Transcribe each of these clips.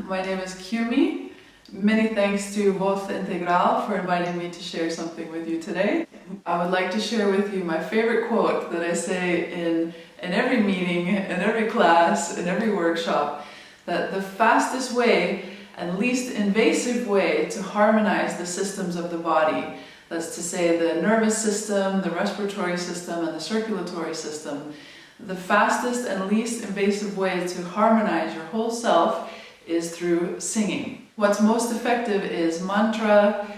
My name is Cumie. Many thanks to Voz Integral for inviting me to share something with you today. I would like to share with you my favorite quote that I say in every meeting, in every class, in every workshop, that the fastest way and least invasive way to harmonize the systems of the body, that's to say the nervous system, the respiratory system, and the circulatory system, the fastest and least invasive way to harmonize your whole self is through singing. What's most effective is mantra,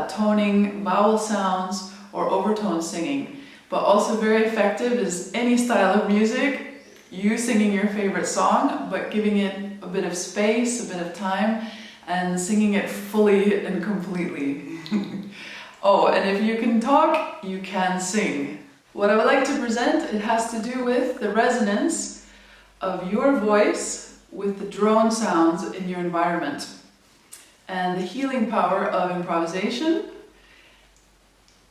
toning, vowel sounds, or overtone singing. But also very effective is any style of music, you singing your favorite song, but giving it a bit of space, a bit of time, and singing it fully and completely. Oh, and if you can talk, you can sing. What I would like to present, it has to do with the resonance of your voice with the drone sounds in your environment, and the healing power of improvisation,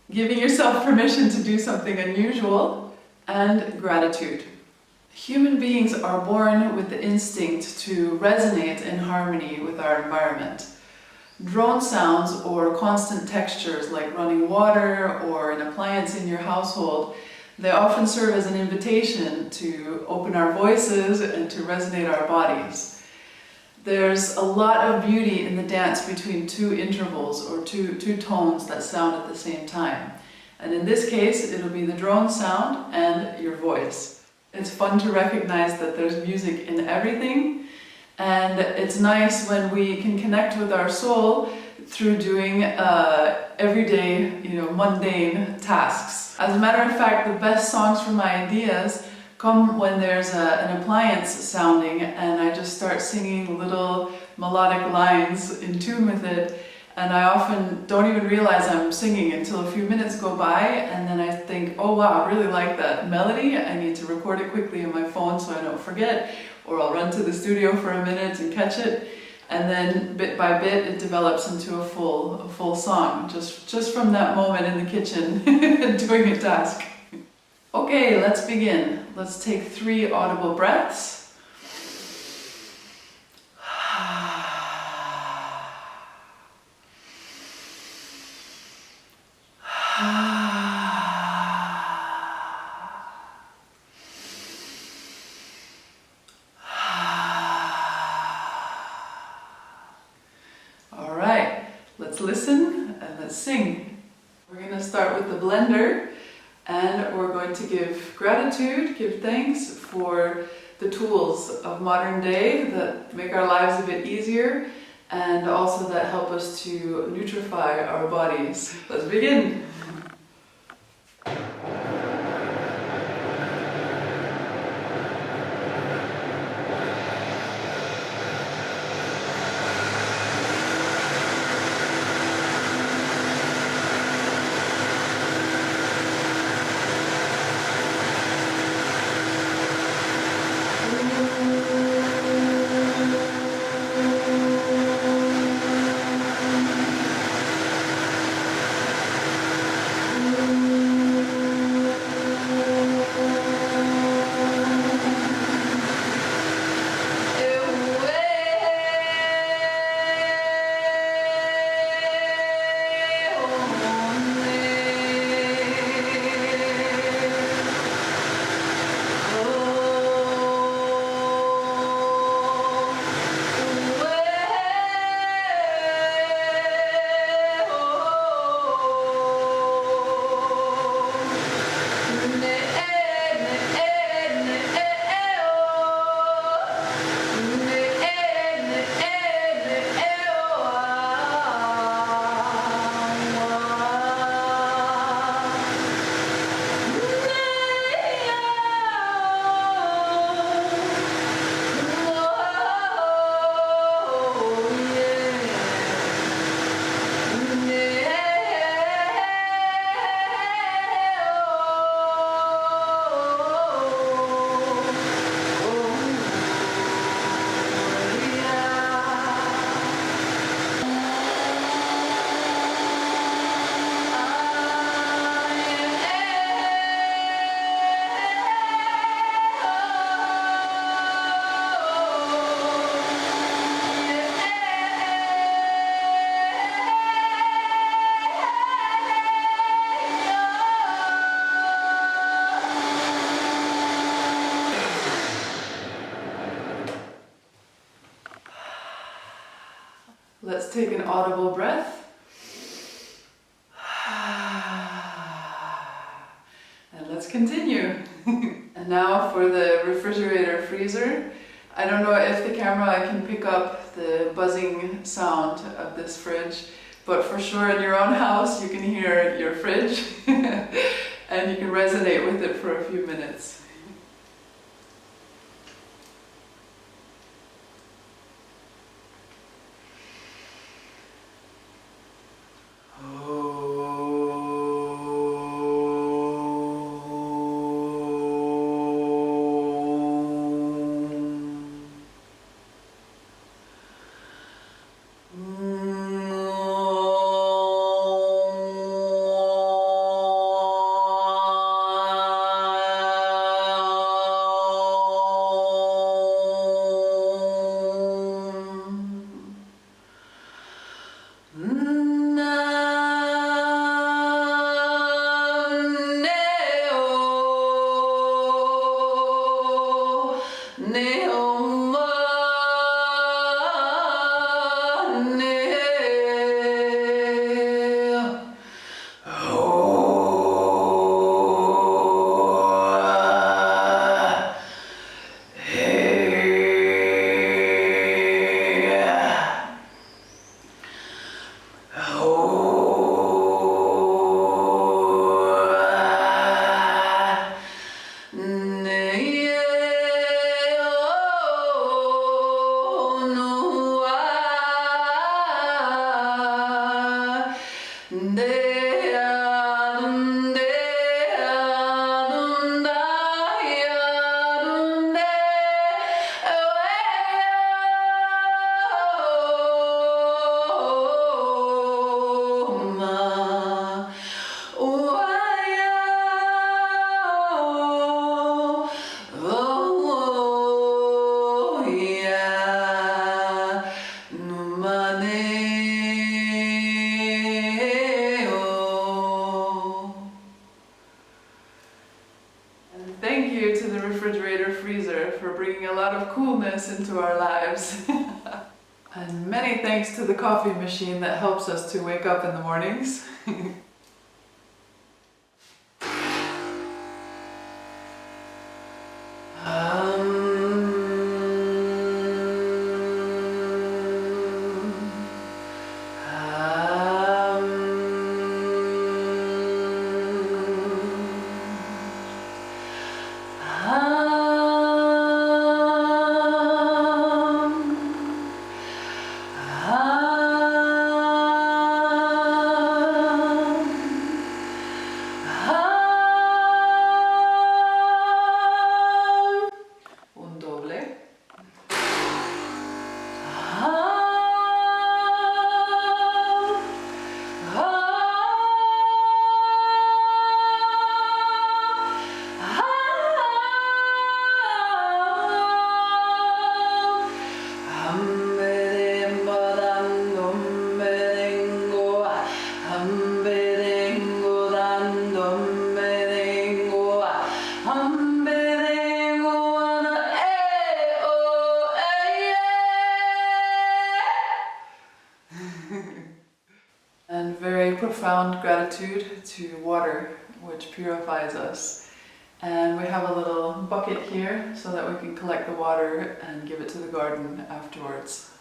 giving yourself permission to do something unusual, and gratitude. Human beings are born with the instinct to resonate in harmony with our environment. Drone sounds or constant textures like running water or an appliance in your household, they often serve as an invitation to open our voices and to resonate our bodies. There's a lot of beauty in the dance between two intervals or two tones that sound at the same time. And in this case, it'll be the drone sound and your voice. It's fun to recognize that there's music in everything. And it's nice when we can connect with our soul through doing everyday, mundane tasks. As a matter of fact, the best songs for my ideas come when there's an appliance sounding and I just start singing little melodic lines in tune with it, and I often don't even realize I'm singing until a few minutes go by, and then I think, oh wow, I really like that melody, I need to record it quickly on my phone so I don't forget, or I'll run to the studio for a minute and catch it, and then bit by bit it develops into a full song, just from that moment in the kitchen doing a task. Okay, let's begin. Let's take 3 audible breaths. All right, let's listen and let's sing. We're going to start with the blender. And we're going to give gratitude, give thanks for the tools of modern day that make our lives a bit easier and also that help us to nutrify our bodies. Let's begin. Let's take an audible breath. And let's continue. And now for the refrigerator freezer. I don't know if the camera can pick up the buzzing sound of this fridge, but for sure in your own house you can hear your fridge and you can resonate with it for a few minutes. Into our lives. And many thanks to the coffee machine that helps us to wake up in the mornings. And very profound gratitude to water, which purifies us. And we have a little bucket here so that we can collect the water and give it to the garden afterwards.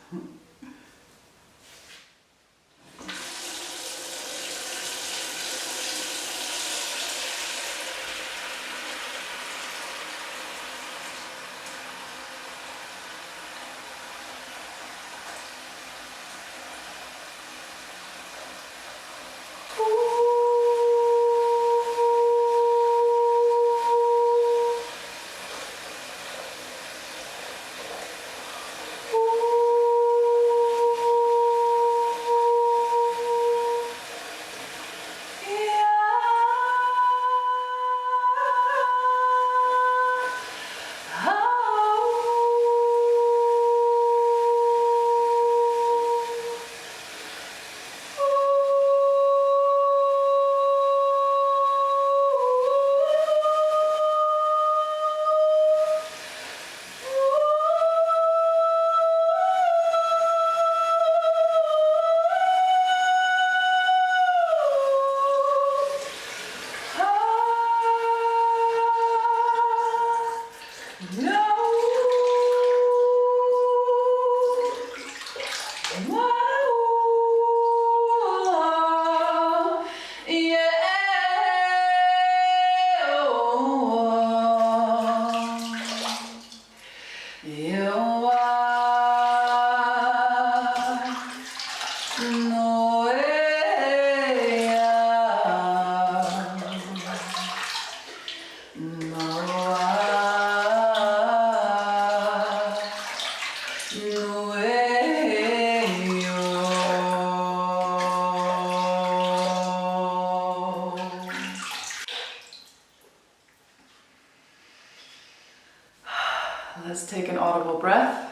Let's take an audible breath.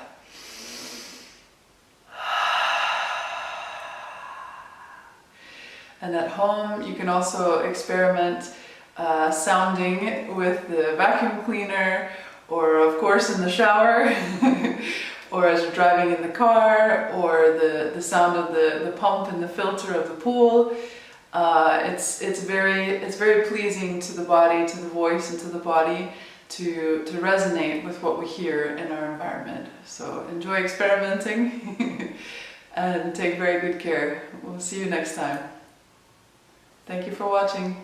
And at home, you can also experiment sounding with the vacuum cleaner, or of course in the shower, or as you're driving in the car, or the sound of the pump and the filter of the pool. It's very pleasing to the body, to the voice, and to the body to resonate with what we hear in our environment. So enjoy experimenting and take very good care. We'll see you next time. Thank you for watching.